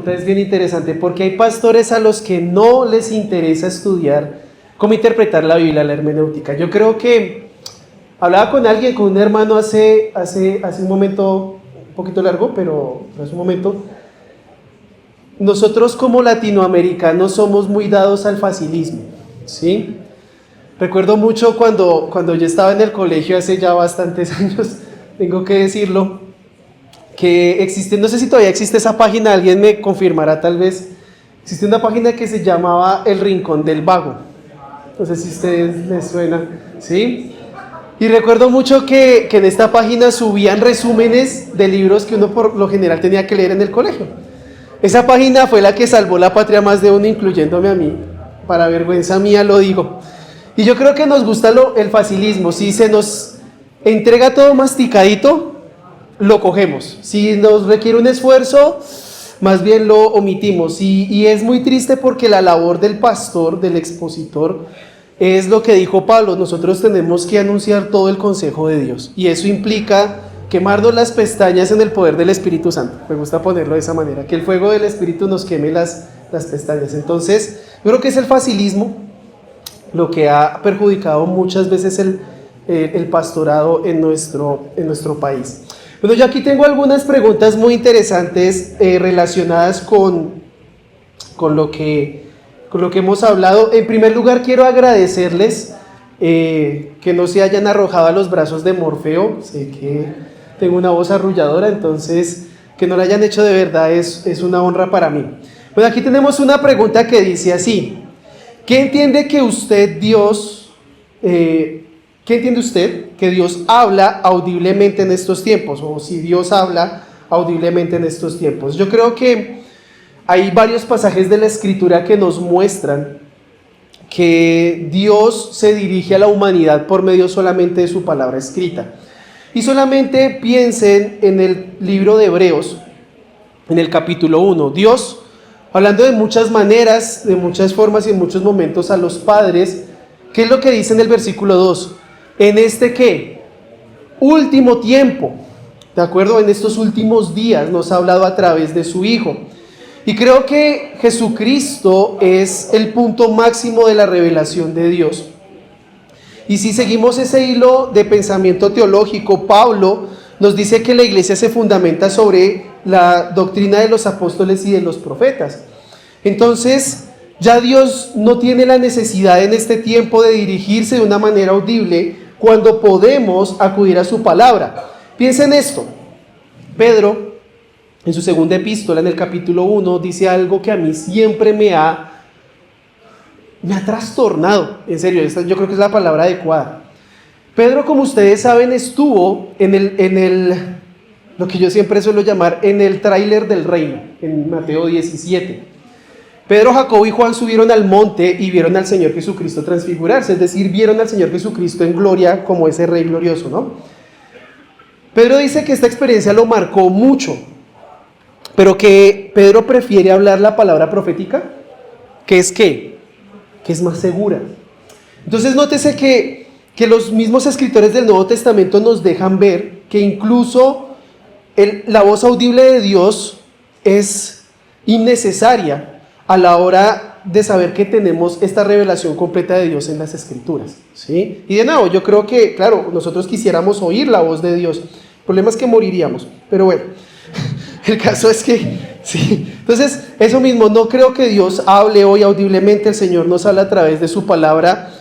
pregunta es bien interesante porque hay pastores a los que no les interesa estudiar cómo interpretar la Biblia, la hermenéutica. Yo creo que hablaba con alguien, con un hermano hace un momento, un poquito largo, pero hace un momento. Nosotros como latinoamericanos somos muy dados al facilismo, ¿sí? Recuerdo mucho cuando yo estaba en el colegio hace ya bastantes años, tengo que decirlo, que existe, no sé si todavía existe esa página, alguien me confirmará tal vez, existe una página que se llamaba El Rincón del Vago, no sé si a ustedes les suena, ¿sí? Y recuerdo mucho que en esta página subían resúmenes de libros que uno por lo general tenía que leer en el colegio. Esa página fue la que salvó la patria más de uno, incluyéndome a mí, para vergüenza mía lo digo. Y yo creo que nos gusta el facilismo, si se nos entrega todo masticadito, lo cogemos. Si nos requiere un esfuerzo, más bien lo omitimos. Y es muy triste porque la labor del pastor, del expositor, es lo que dijo Pablo: nosotros tenemos que anunciar todo el consejo de Dios. Y eso implica quemarnos las pestañas en el poder del Espíritu Santo. Me gusta ponerlo de esa manera, que el fuego del Espíritu nos queme las pestañas. Entonces, yo creo que es el facilismo lo que ha perjudicado muchas veces el pastorado en nuestro país. Bueno, yo aquí tengo algunas preguntas muy interesantes relacionadas con lo que hemos hablado. En primer lugar, quiero agradecerles que no se hayan arrojado a los brazos de Morfeo. Sé que tengo una voz arrulladora, entonces que no lo hayan hecho de verdad es una honra para mí. Bueno, aquí tenemos una pregunta que dice así: ¿qué entiende usted que Dios habla audiblemente en estos tiempos? O si Dios habla audiblemente en estos tiempos. Yo creo que hay varios pasajes de la Escritura que nos muestran que Dios se dirige a la humanidad por medio solamente de su palabra escrita. Y solamente piensen en el libro de Hebreos, en el capítulo 1. Dios, hablando de muchas maneras, de muchas formas y en muchos momentos a los padres, ¿qué es lo que dice en el versículo 2? En este ¿qué? Último tiempo, ¿de acuerdo? En estos últimos días nos ha hablado a través de su Hijo. Y creo que Jesucristo es el punto máximo de la revelación de Dios. Y si seguimos ese hilo de pensamiento teológico, Pablo nos dice que la iglesia se fundamenta sobre la doctrina de los apóstoles y de los profetas. Entonces, ya Dios no tiene la necesidad en este tiempo de dirigirse de una manera audible cuando podemos acudir a su palabra. Piensen esto. Pedro, en su segunda epístola, en el capítulo 1, dice algo que a mí siempre me ha trastornado. En serio, yo creo que es la palabra adecuada. Pedro, como ustedes saben, estuvo en lo que yo siempre suelo llamar, en el tráiler del reino, en Mateo 17. Pedro, Jacobo y Juan subieron al monte y vieron al Señor Jesucristo transfigurarse, es decir, vieron al Señor Jesucristo en gloria como ese Rey glorioso, ¿no? Pedro dice que esta experiencia lo marcó mucho, pero que Pedro prefiere hablar la palabra profética, que es ¿qué? Que es más segura. Entonces nótese que los mismos escritores del Nuevo Testamento nos dejan ver que incluso la voz audible de Dios es innecesaria a la hora de saber que tenemos esta revelación completa de Dios en las Escrituras, ¿sí? Y de nuevo, yo creo que, claro, nosotros quisiéramos oír la voz de Dios. El problema es que moriríamos, pero bueno, el caso es que, sí. Entonces, eso mismo, no creo que Dios hable hoy audiblemente. El Señor nos habla a través de su palabra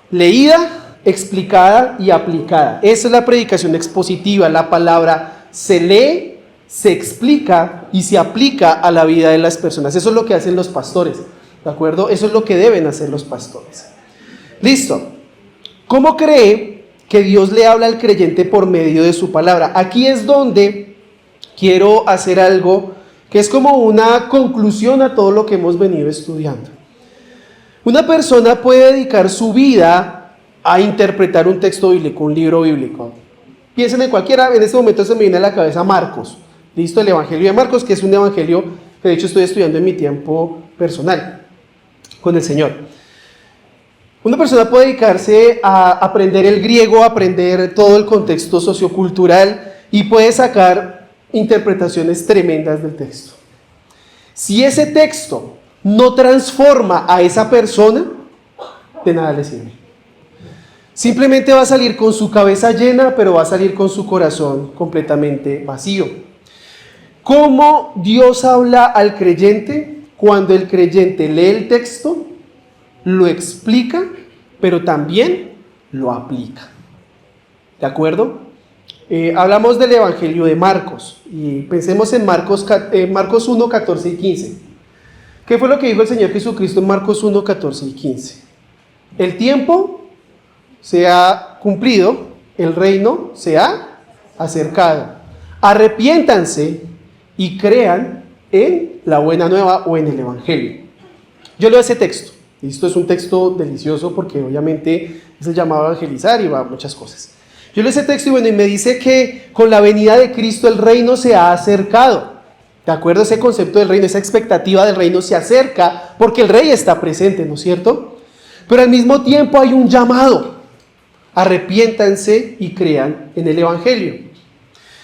leída, explicada y aplicada. Esa es la predicación expositiva. La palabra se lee, se explica y se aplica a la vida de las personas. Eso es lo que hacen los pastores, ¿de acuerdo? Eso es lo que deben hacer los pastores. Listo. ¿Cómo cree que Dios le habla al creyente por medio de su palabra? Aquí es donde quiero hacer algo que es como una conclusión a todo lo que hemos venido estudiando. Una persona puede dedicar su vida a interpretar un texto bíblico, un libro bíblico. Piensen en cualquiera, en este momento se me viene a la cabeza Marcos. Listo, el Evangelio de Marcos, que es un evangelio que de hecho estoy estudiando en mi tiempo personal con el Señor. Una persona puede dedicarse a aprender el griego, a aprender todo el contexto sociocultural y puede sacar interpretaciones tremendas del texto. Si ese texto no transforma a esa persona, de nada le sirve. Simplemente va a salir con su cabeza llena, pero va a salir con su corazón completamente vacío. ¿Cómo Dios habla al creyente? Cuando el creyente lee el texto, lo explica, pero también lo aplica. ¿De acuerdo? Hablamos del Evangelio de Marcos y pensemos en Marcos 1, 14 y 15. ¿Qué fue lo que dijo el Señor Jesucristo en Marcos 1, 14 y 15? El tiempo se ha cumplido, el reino se ha acercado. Arrepiéntanse y crean en la buena nueva o en el Evangelio. Yo leo ese texto. Esto es un texto delicioso porque obviamente es el llamado a evangelizar y va a muchas cosas. Yo leo ese texto y me dice que con la venida de Cristo el reino se ha acercado. ¿De acuerdo? Ese concepto del reino, esa expectativa del reino se acerca porque el rey está presente, ¿no es cierto? Pero al mismo tiempo hay un llamado. Arrepiéntanse y crean en el Evangelio.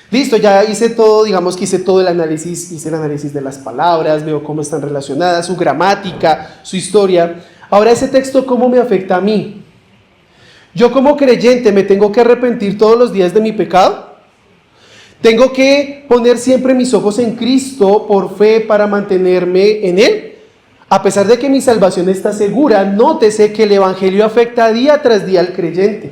Listo, ya hice todo, digamos que hice todo el análisis, hice el análisis de las palabras, veo cómo están relacionadas, su gramática, su historia. Ahora ese texto, ¿cómo me afecta a mí? Yo como creyente me tengo que arrepentir todos los días de mi pecado. Tengo que poner siempre mis ojos en Cristo por fe para mantenerme en Él. A pesar de que mi salvación está segura, nótese que el Evangelio afecta día tras día al creyente.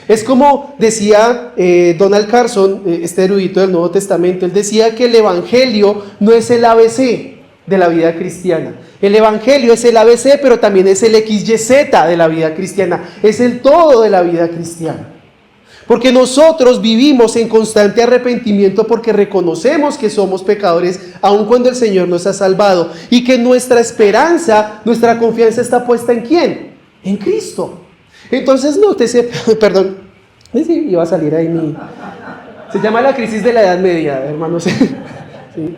Es como decía Donald Carson, este erudito del Nuevo Testamento, él decía que el Evangelio no es el ABC de la vida cristiana. El Evangelio es el ABC, pero también es el XYZ de la vida cristiana, es el todo de la vida cristiana. Porque nosotros vivimos en constante arrepentimiento porque reconocemos que somos pecadores aun cuando el Señor nos ha salvado y que nuestra esperanza, nuestra confianza está puesta ¿en quién? En Cristo. Entonces nótese, perdón, sí, iba a salir ahí se llama la crisis de la Edad Media, hermanos. Sí.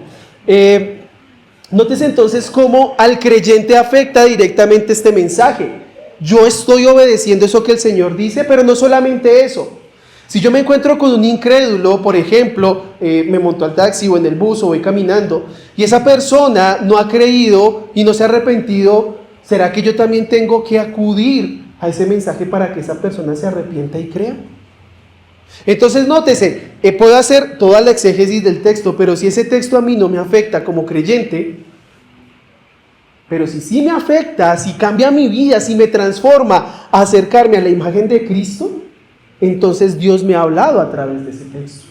Nótese entonces cómo al creyente afecta directamente este mensaje. Yo estoy obedeciendo eso que el Señor dice, pero no solamente eso. Si yo me encuentro con un incrédulo, por ejemplo, me monto al taxi o en el bus o voy caminando, y esa persona no ha creído y no se ha arrepentido, ¿será que yo también tengo que acudir a ese mensaje para que esa persona se arrepienta y crea? Entonces nótese, puedo hacer toda la exégesis del texto, pero si ese texto a mí no me afecta como creyente, pero si sí me afecta, si cambia mi vida, si me transforma a acercarme a la imagen de Cristo, entonces Dios me ha hablado a través de ese texto.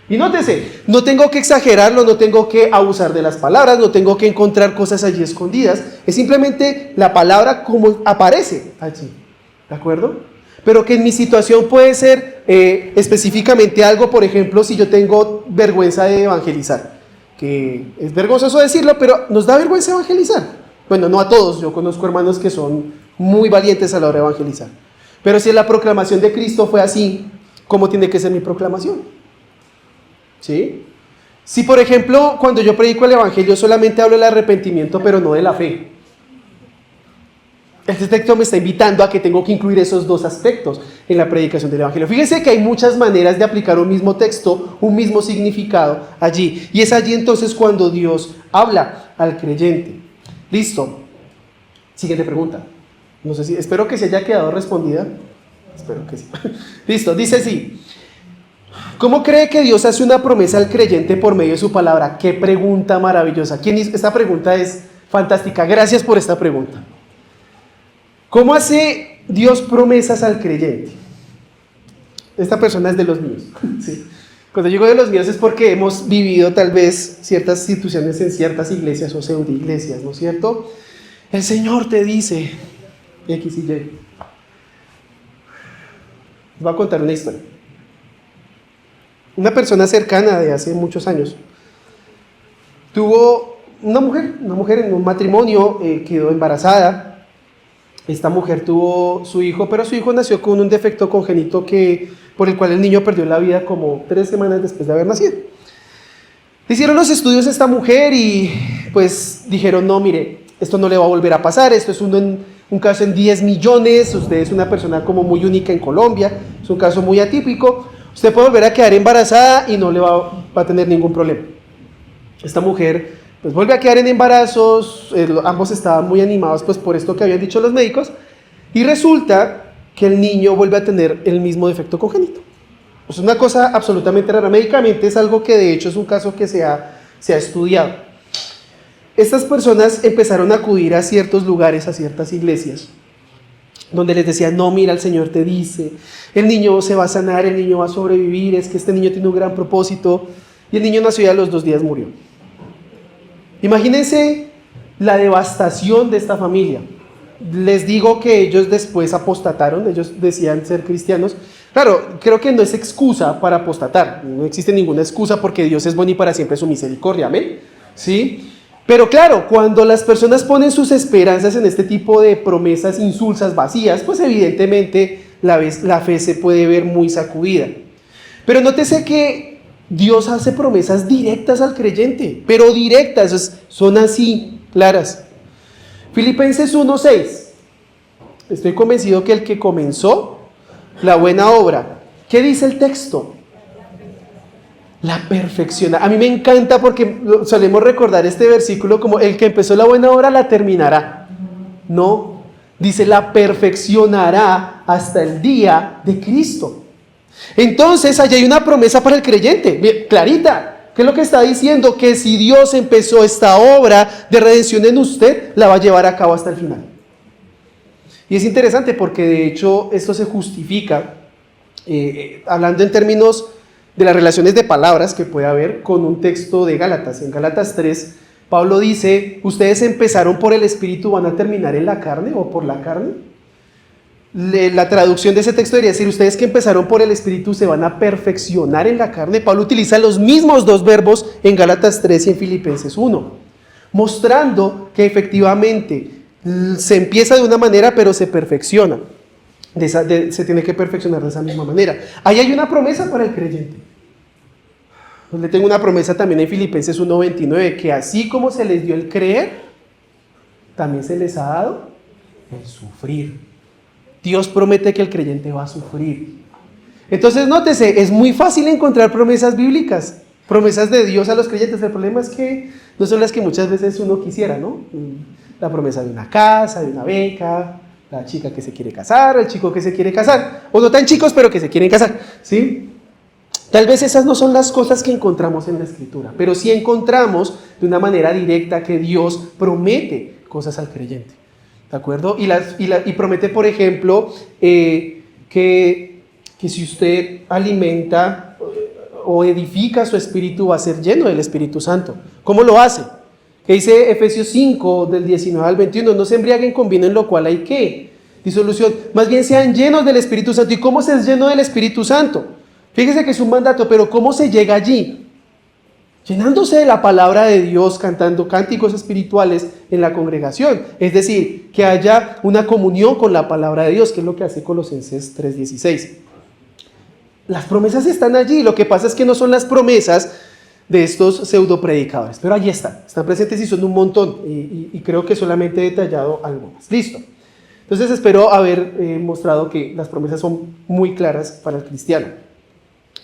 Y nótese, no tengo que exagerarlo, no tengo que abusar de las palabras, no tengo que encontrar cosas allí escondidas, es simplemente la palabra como aparece allí, ¿de acuerdo? Pero que en mi situación puede ser específicamente algo, por ejemplo, si yo tengo vergüenza de evangelizar, que es vergonzoso decirlo, pero nos da vergüenza evangelizar. Bueno, no a todos, yo conozco hermanos que son muy valientes a la hora de evangelizar. Pero si la proclamación de Cristo fue así, ¿cómo tiene que ser mi proclamación? ¿Sí? Si por ejemplo, cuando yo predico el Evangelio solamente hablo del arrepentimiento, pero no de la fe, este texto me está invitando a que tengo que incluir esos dos aspectos en la predicación del Evangelio. Fíjense que hay muchas maneras de aplicar un mismo texto, un mismo significado allí. Y es allí entonces cuando Dios habla al creyente. Listo. Siguiente pregunta. No sé si, espero que se haya quedado respondida. Espero que sí. Listo, dice así. ¿Cómo cree que Dios hace una promesa al creyente por medio de su palabra? Qué pregunta maravillosa. Esta pregunta es fantástica. Gracias por esta pregunta. ¿Cómo hace Dios promesas al creyente? Esta persona es de los míos. Sí. Cuando digo de los míos es porque hemos vivido tal vez ciertas situaciones en ciertas iglesias o pseudo iglesias, ¿no es cierto? El Señor te dice X y Y. Les voy a contar una historia. Una persona cercana de hace muchos años tuvo una mujer en un matrimonio, quedó embarazada. Esta mujer tuvo su hijo, pero su hijo nació con un defecto congénito por el cual el niño perdió la vida como 3 semanas después de haber nacido. Hicieron los estudios a esta mujer y pues dijeron, no, mire, esto no le va a volver a pasar, esto es un caso en 10 millones, usted es una persona como muy única en Colombia, es un caso muy atípico, usted puede volver a quedar embarazada y no le va a tener ningún problema. Esta mujer Pues vuelve a quedar en embarazos, ambos estaban muy animados pues por esto que habían dicho los médicos, y resulta que el niño vuelve a tener el mismo defecto congénito. Es una cosa absolutamente rara. Médicamente es algo que de hecho es un caso que se ha estudiado. Estas personas empezaron a acudir a ciertos lugares, a ciertas iglesias, donde les decían, no, mira, el Señor te dice, el niño se va a sanar, el niño va a sobrevivir, es que este niño tiene un gran propósito, y el niño nació y a los 2 días murió. Imagínense la devastación de esta familia. Les digo que ellos después apostataron, ellos decían ser cristianos. Claro, creo que no es excusa para apostatar, no existe ninguna excusa porque Dios es bueno y para siempre su misericordia, amén, ¿sí? Pero claro, cuando las personas ponen sus esperanzas en este tipo de promesas insulsas, vacías, pues evidentemente la fe se puede ver muy sacudida. Pero nótese que Dios hace promesas directas al creyente, pero directas, son así, claras. Filipenses 1:6. Estoy convencido que el que comenzó la buena obra, ¿qué dice el texto? La perfecciona. A mí me encanta porque solemos recordar este versículo como el que empezó la buena obra la terminará. No, dice la perfeccionará hasta el día de Cristo. Entonces, allí hay una promesa para el creyente, bien, clarita. ¿Qué es lo que está diciendo? Que si Dios empezó esta obra de redención en usted, la va a llevar a cabo hasta el final. Y es interesante porque de hecho esto se justifica, hablando en términos de las relaciones de palabras que puede haber con un texto de Gálatas. En Gálatas 3, Pablo dice, ustedes empezaron por el Espíritu, ¿van a terminar en la carne o por la carne? La traducción de ese texto debería decir, ustedes que empezaron por el Espíritu se van a perfeccionar en la carne. Pablo utiliza los mismos 2 verbos en Gálatas 3 y en Filipenses 1, mostrando que efectivamente se empieza de una manera pero se perfecciona, se tiene que perfeccionar de esa misma manera. Ahí hay una promesa para el creyente. Le tengo una promesa también en Filipenses 1:29, que así como se les dio el creer, también se les ha dado el sufrir. Dios promete que el creyente va a sufrir. Entonces nótese, es muy fácil encontrar promesas bíblicas, promesas de Dios a los creyentes. El problema es que no son las que muchas veces uno quisiera, ¿no? La promesa de una casa, de una beca, la chica que se quiere casar, el chico que se quiere casar, o no tan chicos pero que se quieren casar, ¿sí? Tal vez esas no son las cosas que encontramos en la Escritura, pero sí encontramos de una manera directa que Dios promete cosas al creyente, ¿de acuerdo? Y promete, por ejemplo, que si usted alimenta o edifica su espíritu va a ser lleno del Espíritu Santo. ¿Cómo lo hace? Que dice Efesios 5, del 19 al 21, no se embriaguen con vino en lo cual hay ¿qué? Disolución, más bien sean llenos del Espíritu Santo. ¿Y cómo se es lleno del Espíritu Santo? Fíjese que es un mandato, pero ¿cómo se llega allí? Llenándose de la palabra de Dios, cantando cánticos espirituales en la congregación. Es decir, que haya una comunión con la palabra de Dios, que es lo que hace Colosenses 3:16. Las promesas están allí, lo que pasa es que no son las promesas de estos pseudopredicadores, pero allí están presentes y son un montón, y creo que solamente he detallado algunas. Listo. Entonces espero haber mostrado que las promesas son muy claras para el cristiano.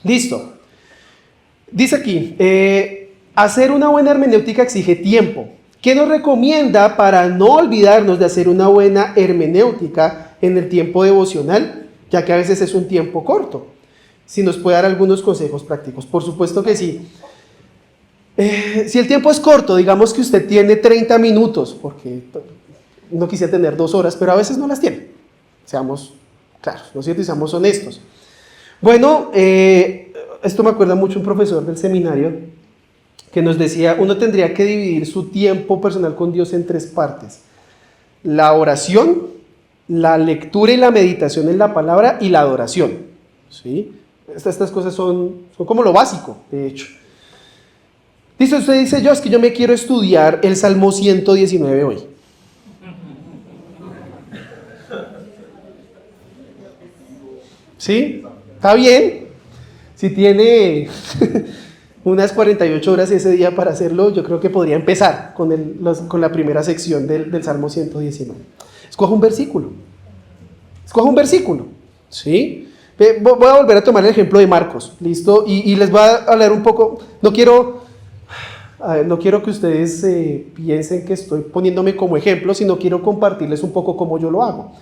Listo. Dice aquí, hacer una buena hermenéutica exige tiempo. ¿Qué nos recomienda para no olvidarnos de hacer una buena hermenéutica en el tiempo devocional? Ya que a veces es un tiempo corto. Si nos puede dar algunos consejos prácticos. Por supuesto que sí. Si el tiempo es corto, digamos que usted tiene 30 minutos, porque no quisiera tener 2 horas, pero a veces no las tiene. Seamos claros, ¿no es cierto? Y seamos honestos. Bueno, esto me acuerda mucho un profesor del seminario que nos decía, uno tendría que dividir su tiempo personal con Dios en 3 partes. La oración, la lectura y la meditación en la palabra y la adoración. ¿Sí? Estas cosas son como lo básico, de hecho. Listo, usted dice, es que yo me quiero estudiar el Salmo 119 hoy. ¿Sí? ¿Está bien? Si tiene unas 48 horas ese día para hacerlo, yo creo que podría empezar con la primera sección del Salmo 119. Escoja un versículo. ¿Sí? Voy a volver a tomar el ejemplo de Marcos, ¿listo? Y les voy a hablar un poco, no quiero No quiero que ustedes piensen que estoy poniéndome como ejemplo, sino quiero compartirles un poco cómo yo lo hago.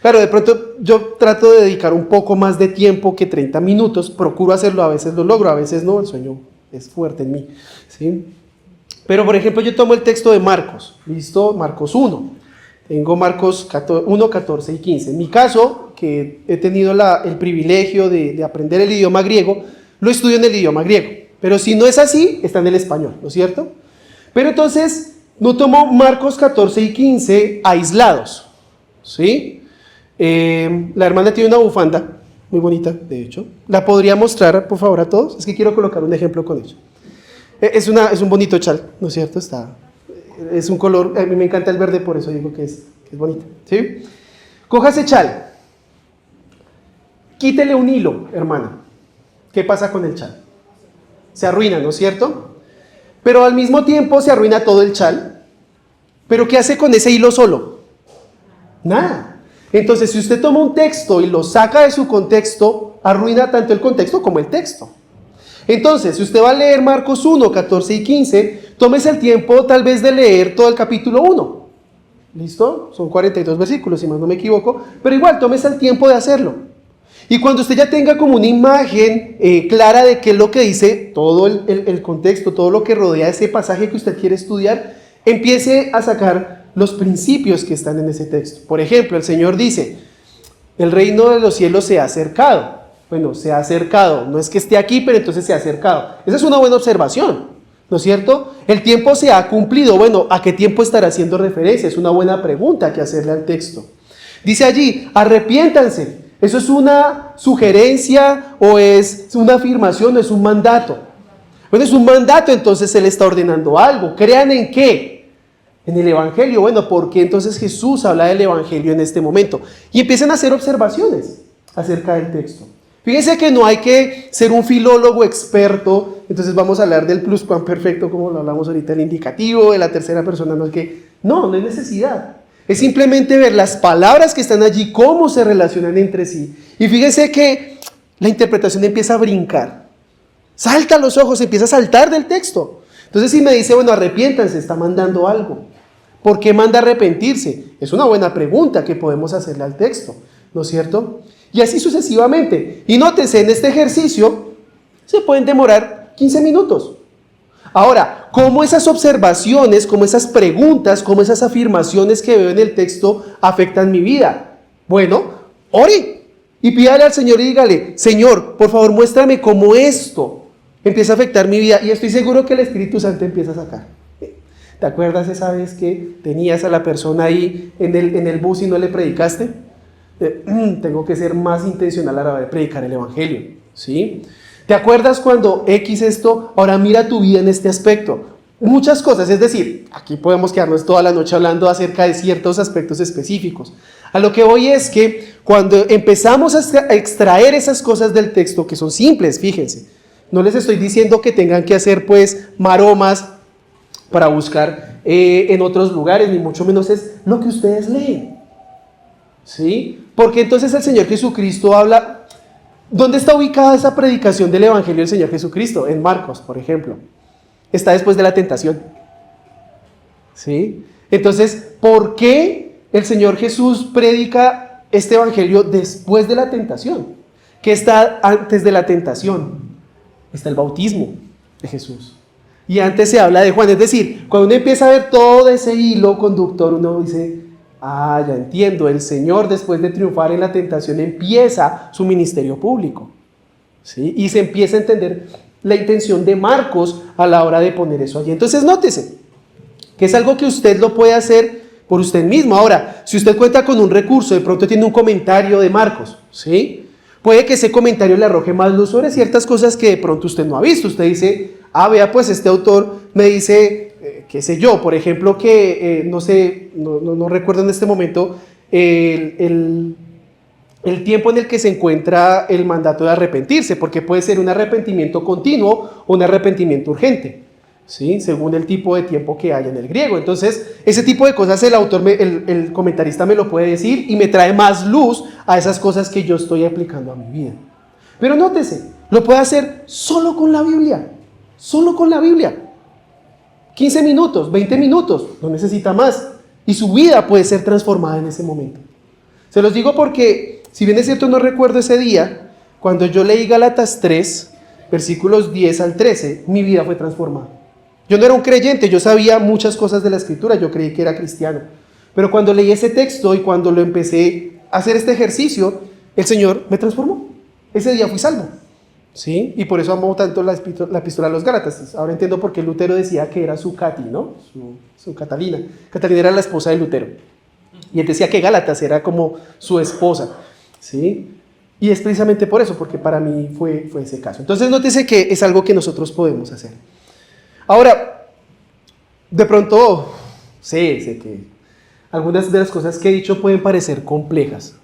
Claro, de pronto yo trato de dedicar un poco más de tiempo que 30 minutos, procuro hacerlo, a veces lo logro, a veces no, el sueño es fuerte en mí, ¿sí? Pero por ejemplo yo tomo el texto de Marcos, ¿listo? Marcos 1, tengo Marcos 1, 14 y 15. En mi caso, que he tenido el privilegio de aprender el idioma griego, lo estudio en el idioma griego, pero si no es así, está en el español, ¿no es cierto? Pero entonces no tomo Marcos 14 y 15 aislados, ¿sí? La hermana tiene una bufanda muy bonita, de hecho. ¿La podría mostrar, por favor, a todos? Es que quiero colocar un ejemplo con ella. Es un bonito chal, ¿no es cierto? Es un color, a mí me encanta el verde, por eso digo que es bonito, ¿sí? Coja ese chal. Quítele un hilo, hermana. ¿Qué pasa con el chal? Se arruina, ¿no es cierto? Pero al mismo tiempo se arruina todo el chal. ¿Pero qué hace con ese hilo solo? Nada. Entonces, si usted toma un texto y lo saca de su contexto, arruina tanto el contexto como el texto. Entonces, si usted va a leer Marcos 1, 14 y 15, tómese el tiempo tal vez de leer todo el capítulo 1. ¿Listo? Son 42 versículos, si más no me equivoco, pero igual, tómese el tiempo de hacerlo. Y cuando usted ya tenga como una imagen clara de qué es lo que dice todo el contexto, todo lo que rodea ese pasaje que usted quiere estudiar, empiece a sacar los principios que están en ese texto. Por ejemplo, el Señor dice, el reino de los cielos se ha acercado. Bueno, se ha acercado, no es que esté aquí, pero entonces se ha acercado. Esa es una buena observación, ¿no es cierto? El tiempo se ha cumplido. Bueno, ¿a qué tiempo estará haciendo referencia? Es una buena pregunta que hacerle al texto. Dice allí, arrepiéntanse. ¿Eso es una sugerencia o es una afirmación o es un mandato? Bueno, es un mandato, entonces Él está ordenando algo. ¿Crean en qué? En el Evangelio. Bueno, ¿por qué entonces Jesús habla del Evangelio en este momento? Y empiezan a hacer observaciones acerca del texto. Fíjense que no hay que ser un filólogo experto, entonces vamos a hablar del pluscuamperfecto como lo hablamos ahorita, el indicativo, de la tercera persona, no hay necesidad. Es simplemente ver las palabras que están allí, cómo se relacionan entre sí. Y fíjense que la interpretación empieza a brincar. Salta a los ojos, empieza a saltar del texto. Entonces si me dice, bueno, arrepiéntanse, está mandando algo. ¿Por qué manda arrepentirse? Es una buena pregunta que podemos hacerle al texto, ¿no es cierto? Y así sucesivamente. Y nótese, en este ejercicio se pueden demorar 15 minutos. Ahora, ¿cómo esas observaciones, cómo esas preguntas, cómo esas afirmaciones que veo en el texto afectan mi vida? Bueno, ore y pídale al Señor y dígale, Señor, por favor, muéstrame cómo esto empieza a afectar mi vida. Y estoy seguro que el Espíritu Santo empieza a sacar. ¿Te acuerdas esa vez que tenías a la persona ahí en el bus y no le predicaste? Tengo que ser más intencional a la hora de predicar el Evangelio, ¿sí? ¿Te acuerdas cuando X esto? Ahora mira tu vida en este aspecto. Muchas cosas, es decir, aquí podemos quedarnos toda la noche hablando acerca de ciertos aspectos específicos. A lo que voy es que cuando empezamos a extraer esas cosas del texto, que son simples, fíjense, no les estoy diciendo que tengan que hacer pues maromas para buscar en otros lugares, ni mucho menos es lo que ustedes leen, ¿sí? Porque entonces el Señor Jesucristo habla. ¿Dónde está ubicada esa predicación del Evangelio del Señor Jesucristo? En Marcos, por ejemplo. Está después de la tentación. ¿Sí? Entonces, ¿por qué el Señor Jesús predica este Evangelio después de la tentación? ¿Qué está antes de la tentación? Está el bautismo de Jesús. Y antes se habla de Juan. Es decir, cuando uno empieza a ver todo ese hilo conductor, uno dice, ya entiendo, el Señor después de triunfar en la tentación empieza su ministerio público, ¿sí? Y se empieza a entender la intención de Marcos a la hora de poner eso allí. Entonces nótese que es algo que usted lo puede hacer por usted mismo. Ahora, si usted cuenta con un recurso, de pronto tiene un comentario de Marcos, ¿sí? Puede que ese comentario le arroje más luz sobre ciertas cosas que de pronto usted no ha visto. Usted dice, vea, pues este autor me dice, qué sé yo, por ejemplo, que no recuerdo en este momento el tiempo en el que se encuentra el mandato de arrepentirse, porque puede ser un arrepentimiento continuo o un arrepentimiento urgente, ¿sí? Según el tipo de tiempo que haya en el griego. Entonces, ese tipo de cosas el comentarista me lo puede decir y me trae más luz a esas cosas que yo estoy aplicando a mi vida. Pero nótese, lo puede hacer solo con la Biblia, solo con la Biblia. 15 minutos, 20 minutos, no necesita más. Y su vida puede ser transformada en ese momento. Se los digo porque, si bien es cierto, no recuerdo ese día, cuando yo leí Gálatas 3, versículos 10 al 13, mi vida fue transformada. Yo no era un creyente, yo sabía muchas cosas de la Escritura, yo creí que era cristiano. Pero cuando leí ese texto y cuando lo empecé a hacer este ejercicio, el Señor me transformó. Ese día fui salvo. ¿Sí? Y por eso amo tanto la epístola a los Gálatas. Ahora entiendo por qué Lutero decía que era su Cati, ¿no? Su Catalina. Catalina era la esposa de Lutero. Y él decía que Gálatas era como su esposa. ¿Sí? Y es precisamente por eso, porque para mí fue ese caso. Entonces nótese que es algo que nosotros podemos hacer. Ahora, de pronto, sé que algunas de las cosas que he dicho pueden parecer complejas.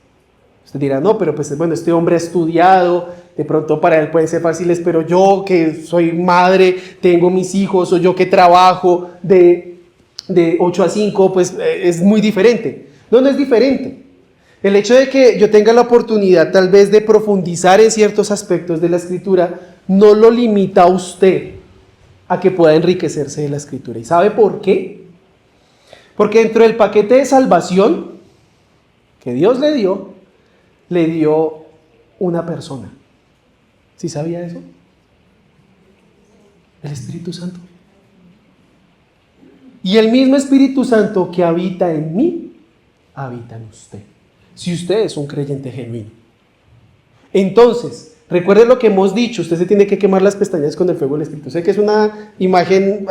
Usted dirá, no, pero pues bueno, este hombre ha estudiado, de pronto para él pueden ser fáciles, pero yo que soy madre, tengo mis hijos, o yo que trabajo de 8 a 5, pues es muy diferente. No, no es diferente. El hecho de que yo tenga la oportunidad tal vez de profundizar en ciertos aspectos de la Escritura, no lo limita a usted a que pueda enriquecerse de la Escritura. ¿Y sabe por qué? Porque dentro del paquete de salvación que Dios le dio una persona. ¿Sí sabía eso? El Espíritu Santo. Y el mismo Espíritu Santo que habita en mí, habita en usted. Si usted es un creyente genuino. Entonces, recuerde lo que hemos dicho, usted se tiene que quemar las pestañas con el fuego del Espíritu. Sé que es una imagen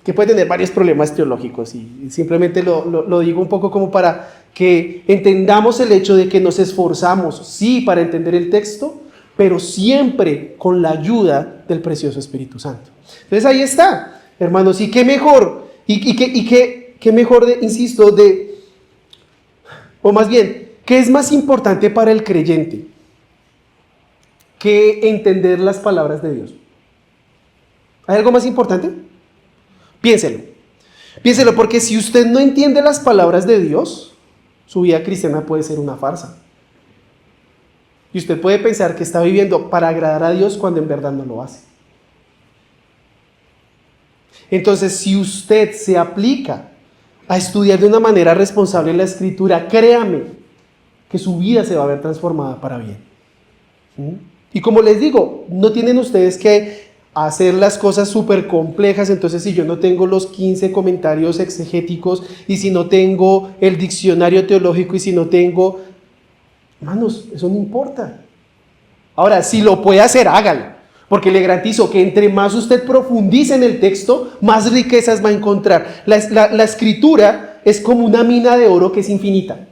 que puede tener varios problemas teológicos y simplemente lo digo un poco como para que entendamos el hecho de que nos esforzamos, sí, para entender el texto, pero siempre con la ayuda del precioso Espíritu Santo. Entonces ahí está, hermanos, y qué mejor, qué mejor, o más bien, ¿qué es más importante para el creyente que entender las palabras de Dios? ¿Hay algo más importante? Piénselo, porque si usted no entiende las palabras de Dios, su vida cristiana puede ser una farsa. Y usted puede pensar que está viviendo para agradar a Dios cuando en verdad no lo hace. Entonces, si usted se aplica a estudiar de una manera responsable la Escritura, créame que su vida se va a ver transformada para bien. Y como les digo, no tienen ustedes que hacer las cosas súper complejas. Entonces, si yo no tengo los 15 comentarios exegéticos, y si no tengo el diccionario teológico, y si no tengo... Hermanos, eso no importa. Ahora, si lo puede hacer, hágalo, porque le garantizo que entre más usted profundice en el texto, más riquezas va a encontrar. La Escritura es como una mina de oro que es infinita.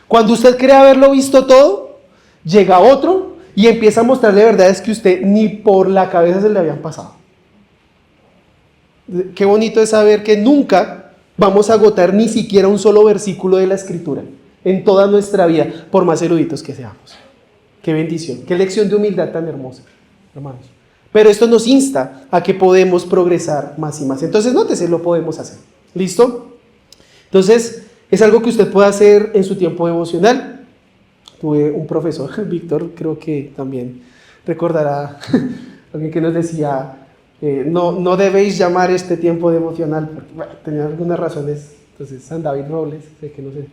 Cuando usted cree haberlo visto todo, llega otro y empieza a mostrarle verdades que usted ni por la cabeza se le habían pasado. Qué bonito es saber que nunca vamos a agotar ni siquiera un solo versículo de la Escritura en toda nuestra vida, por más eruditos que seamos. Qué bendición, qué lección de humildad tan hermosa, hermanos. Pero esto nos insta a que podemos progresar más y más. Entonces, nótese, lo podemos hacer. ¿Listo? Entonces, es algo que usted puede hacer en su tiempo devocional. Tuve un profesor, Víctor, creo que también recordará, alguien que nos decía, no debéis llamar este tiempo devocional, porque bueno, tenía algunas razones. Entonces, San David Robles, sé que no sé,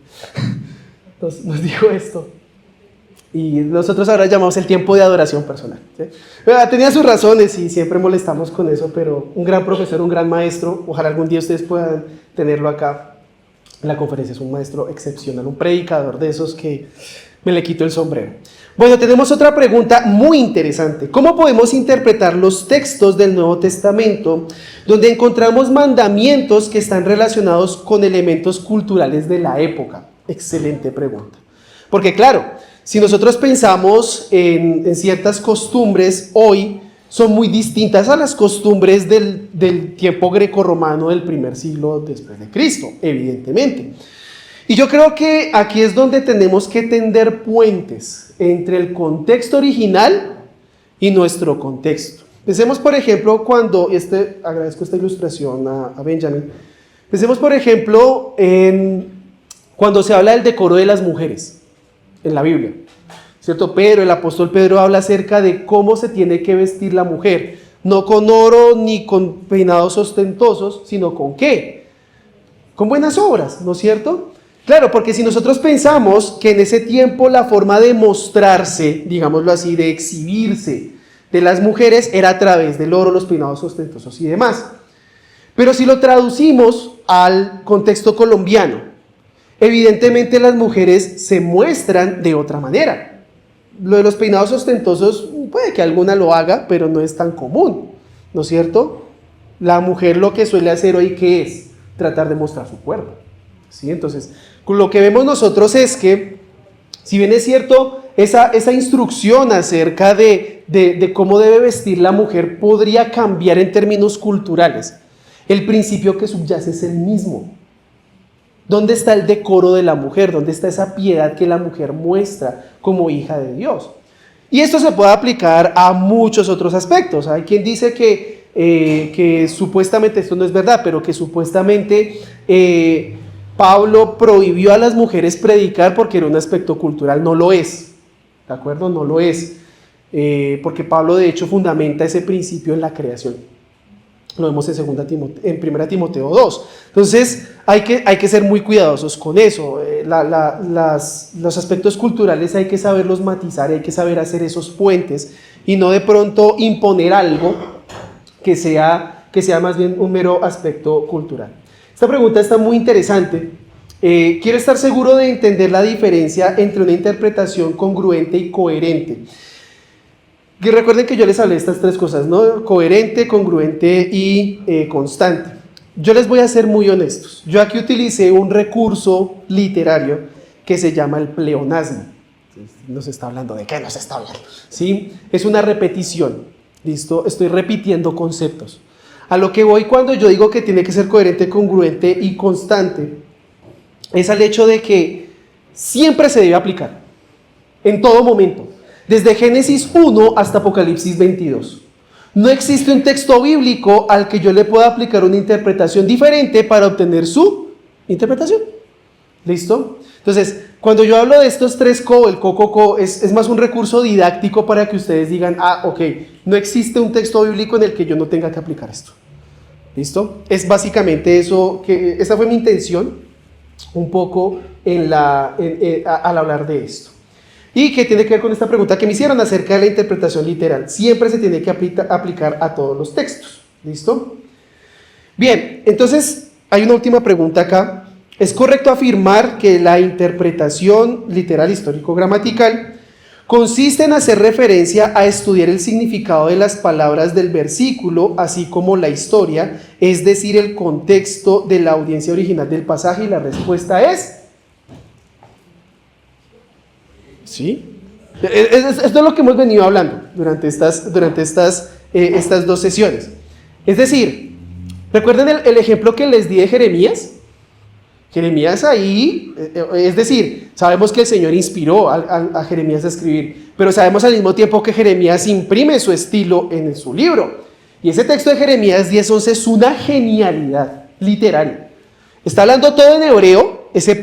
nos dijo esto. Y nosotros ahora llamamos el tiempo de adoración personal, ¿sí? Tenía sus razones y siempre molestamos con eso, pero un gran profesor, un gran maestro, ojalá algún día ustedes puedan tenerlo acá en la conferencia. Es un maestro excepcional, un predicador de esos que me le quito el sombrero. Bueno, tenemos otra pregunta muy interesante. ¿Cómo podemos interpretar los textos del Nuevo Testamento donde encontramos mandamientos que están relacionados con elementos culturales de la época? Excelente pregunta. Porque claro, si nosotros pensamos en ciertas costumbres hoy, son muy distintas a las costumbres del tiempo grecorromano del primer siglo después de Cristo, evidentemente. Y yo creo que aquí es donde tenemos que tender puentes entre el contexto original y nuestro contexto. Pensemos, por ejemplo, agradezco esta ilustración a Benjamin. Pensemos, por ejemplo, cuando se habla del decoro de las mujeres en la Biblia, ¿cierto? El apóstol Pedro habla acerca de cómo se tiene que vestir la mujer. no con oro ni con peinados ostentosos, sino con ¿qué? Con buenas obras, ¿no es cierto? Claro, porque si nosotros pensamos que en ese tiempo la forma de mostrarse, digámoslo así, de exhibirse de las mujeres era a través del oro, los peinados ostentosos y demás. Pero si lo traducimos al contexto colombiano, evidentemente las mujeres se muestran de otra manera. Lo de los peinados ostentosos puede que alguna lo haga, pero no es tan común, ¿no es cierto? La mujer lo que suele hacer hoy, ¿qué es? Tratar de mostrar su cuerpo, ¿sí? Entonces, lo que vemos nosotros es que, si bien es cierto, esa instrucción acerca de cómo debe vestir la mujer podría cambiar en términos culturales, el principio que subyace es el mismo. ¿Dónde está el decoro de la mujer? ¿Dónde está esa piedad que la mujer muestra como hija de Dios? Y esto se puede aplicar a muchos otros aspectos. Hay quien dice que supuestamente, esto no es verdad, pero que supuestamente Pablo prohibió a las mujeres predicar porque era un aspecto cultural. No lo es, ¿de acuerdo? No lo es, porque Pablo de hecho fundamenta ese principio en la creación. Lo vemos en 1 Timoteo 2. Entonces hay que ser muy cuidadosos con eso. Los aspectos culturales hay que saberlos matizar, hay que saber hacer esos puentes y no de pronto imponer algo que sea más bien un mero aspecto cultural. Esta pregunta está muy interesante. Quiero estar seguro de entender la diferencia entre una interpretación congruente y coherente. Y recuerden que yo les hablé de estas tres cosas, ¿no? Coherente, congruente y constante. Yo les voy a ser muy honestos. Yo aquí utilicé un recurso literario que se llama el pleonasmo. Nos está hablando de qué nos está hablando, ¿sí? Es una repetición, ¿listo? Estoy repitiendo conceptos. A lo que voy cuando yo digo que tiene que ser coherente, congruente y constante, es al hecho de que siempre se debe aplicar, en todo momento. Desde Génesis 1 hasta Apocalipsis 22. No existe un texto bíblico al que yo le pueda aplicar una interpretación diferente para obtener su interpretación. ¿Listo? Entonces, cuando yo hablo de estos tres co, el co, es más un recurso didáctico para que ustedes digan, ok, no existe un texto bíblico en el que yo no tenga que aplicar esto. ¿Listo? Es básicamente eso, esa fue mi intención un poco al hablar de esto. Y que tiene que ver con esta pregunta que me hicieron acerca de la interpretación literal. Siempre se tiene que aplicar a todos los textos. ¿Listo? Bien, entonces hay una última pregunta acá. ¿Es correcto afirmar que la interpretación literal histórico-gramatical consiste en hacer referencia a estudiar el significado de las palabras del versículo, así como la historia, es decir, el contexto de la audiencia original del pasaje? Y la respuesta es ¿sí? Esto es lo que hemos venido hablando durante estas dos sesiones. Es decir, ¿recuerden el ejemplo que les di de Jeremías? Jeremías ahí, es decir, sabemos que el Señor inspiró a Jeremías a escribir, pero sabemos al mismo tiempo que Jeremías imprime su estilo en su libro. Y ese texto de Jeremías 10:11 es una genialidad literaria. Está hablando todo en hebreo.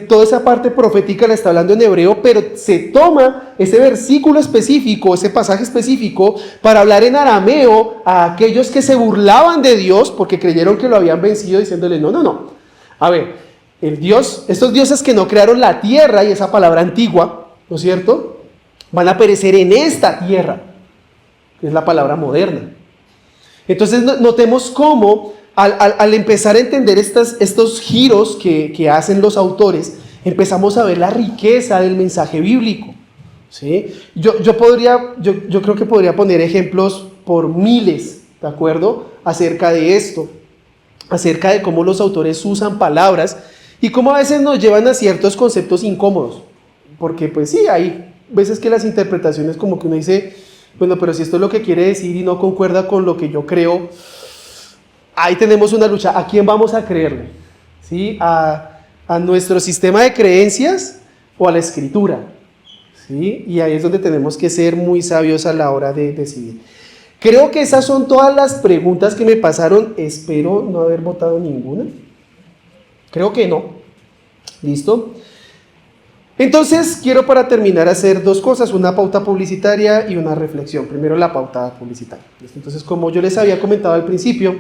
Toda esa parte profética la está hablando en hebreo, pero se toma ese versículo específico, ese pasaje específico, para hablar en arameo a aquellos que se burlaban de Dios porque creyeron que lo habían vencido, diciéndole, no. A ver, estos dioses que no crearon la tierra, y esa palabra antigua, ¿no es cierto?, van a perecer en esta tierra, que es la palabra moderna. Entonces notemos cómo al empezar a entender estos giros que hacen los autores, empezamos a ver la riqueza del mensaje bíblico, ¿sí? Yo creo que podría poner ejemplos por miles, ¿de acuerdo?, acerca de esto, acerca de cómo los autores usan palabras y cómo a veces nos llevan a ciertos conceptos incómodos, porque pues sí, hay veces que las interpretaciones como que uno dice, bueno, pero si esto es lo que quiere decir y no concuerda con lo que yo creo, ahí tenemos una lucha. ¿A quién vamos a creerle? ¿Sí? ¿A nuestro sistema de creencias o a la escritura? ¿Sí? Y ahí es donde tenemos que ser muy sabios a la hora de decidir. Creo que esas son todas las preguntas que me pasaron. Espero no haber votado ninguna. Creo que no. ¿Listo? Entonces, quiero para terminar hacer dos cosas, una pauta publicitaria y una reflexión. Primero la pauta publicitaria. Entonces, como yo les había comentado al principio,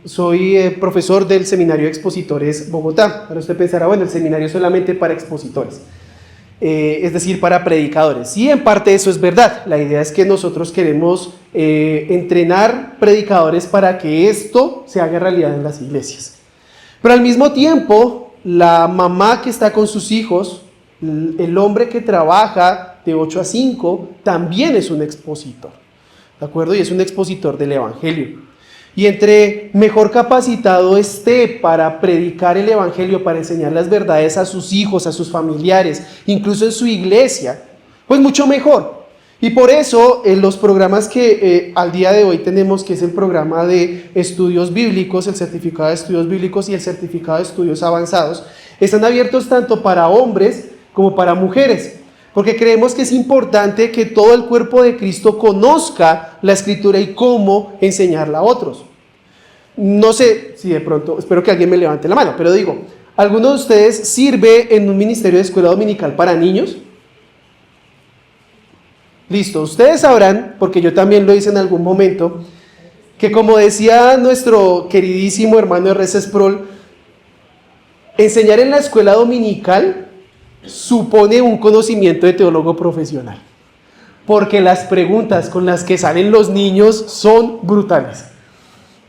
soy profesor del Seminario de Expositores Bogotá. Ahora usted pensará, bueno, el seminario es solamente para expositores, es decir, para predicadores. Y en parte eso es verdad. La idea es que nosotros queremos entrenar predicadores para que esto se haga realidad en las iglesias. Pero al mismo tiempo, la mamá que está con sus hijos, el hombre que trabaja de 8 a 5, también es un expositor, ¿de acuerdo? Y es un expositor del Evangelio. Y entre mejor capacitado esté para predicar el Evangelio, para enseñar las verdades a sus hijos, a sus familiares, incluso en su iglesia, pues mucho mejor. Y por eso los programas que al día de hoy tenemos, que es el programa de estudios bíblicos, el certificado de estudios bíblicos y el certificado de estudios avanzados, están abiertos tanto para hombres como para mujeres, porque creemos que es importante que todo el cuerpo de Cristo conozca la Escritura y cómo enseñarla a otros. No sé si de pronto, espero que alguien me levante la mano, pero digo, ¿alguno de ustedes sirve en un ministerio de escuela dominical para niños? Listo, ustedes sabrán, porque yo también lo hice en algún momento, que como decía nuestro queridísimo hermano R.C. Sproul, enseñar en la escuela dominical supone un conocimiento de teólogo profesional, porque las preguntas con las que salen los niños son brutales,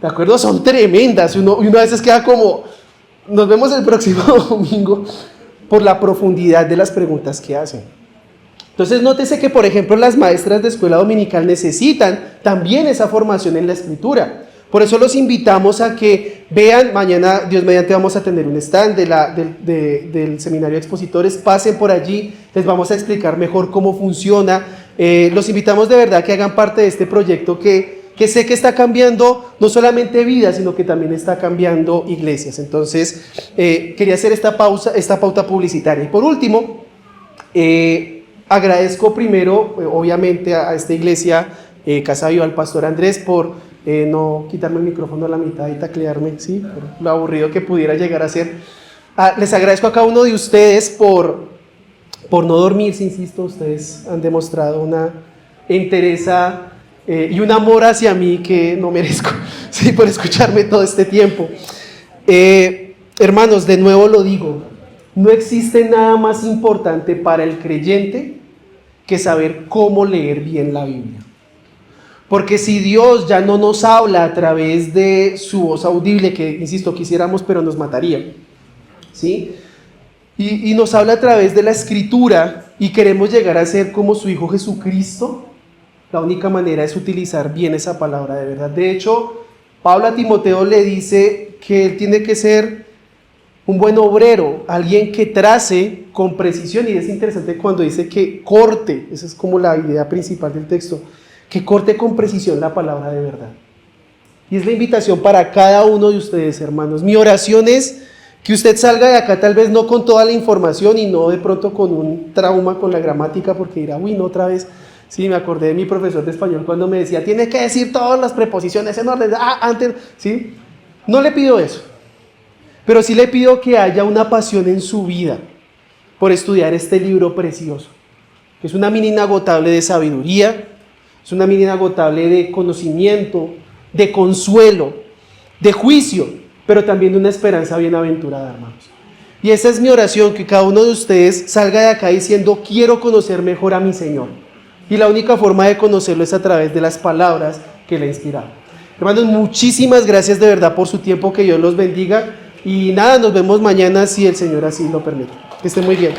¿de acuerdo? Son tremendas, y uno a veces queda como, nos vemos el próximo domingo, por la profundidad de las preguntas que hacen. Entonces nótese que, por ejemplo, las maestras de escuela dominical necesitan también esa formación en la Escritura. Por eso los invitamos a que vean, mañana, Dios mediante, vamos a tener un stand del Seminario de Expositores, pasen por allí, les vamos a explicar mejor cómo funciona. Los invitamos de verdad que hagan parte de este proyecto que sé que está cambiando no solamente vidas, sino que también está cambiando iglesias. Entonces, quería hacer esta pauta publicitaria. Y por último, agradezco primero, obviamente, a esta iglesia, Casa Viva, al pastor Andrés, por no quitarme el micrófono a la mitad y taclearme, ¿sí? Por lo aburrido que pudiera llegar a ser. Les agradezco a cada uno de ustedes por no dormirse, insisto, ustedes han demostrado una entereza y un amor hacia mí que no merezco, ¿sí? Por escucharme todo este tiempo. Hermanos, de nuevo lo digo, no existe nada más importante para el creyente que saber cómo leer bien la Biblia. Porque si Dios ya no nos habla a través de su voz audible, que insisto, quisiéramos, pero nos mataría, ¿sí? Y nos habla a través de la Escritura y queremos llegar a ser como su Hijo Jesucristo, la única manera es utilizar bien esa palabra de verdad. De hecho, Pablo a Timoteo le dice que él tiene que ser un buen obrero, alguien que trace con precisión, y es interesante cuando dice que corte, esa es como la idea principal del texto, que corte con precisión la palabra de verdad. Y es la invitación para cada uno de ustedes, hermanos. Mi oración es que usted salga de acá tal vez no con toda la información y no de pronto con un trauma con la gramática, porque dirá, uy, no, otra vez. Sí, me acordé de mi profesor de español cuando me decía, tiene que decir todas las preposiciones en orden, antes, ¿sí? No le pido eso. Pero sí le pido que haya una pasión en su vida por estudiar este libro precioso, que es una mina inagotable de sabiduría, es una mina inagotable de conocimiento, de consuelo, de juicio, pero también de una esperanza bienaventurada, hermanos. Y esa es mi oración, que cada uno de ustedes salga de acá diciendo, quiero conocer mejor a mi Señor. Y la única forma de conocerlo es a través de las palabras que le inspiraron. Hermanos, muchísimas gracias de verdad por su tiempo, que Dios los bendiga. Y nada, nos vemos mañana si el Señor así lo permite. Que estén muy bien.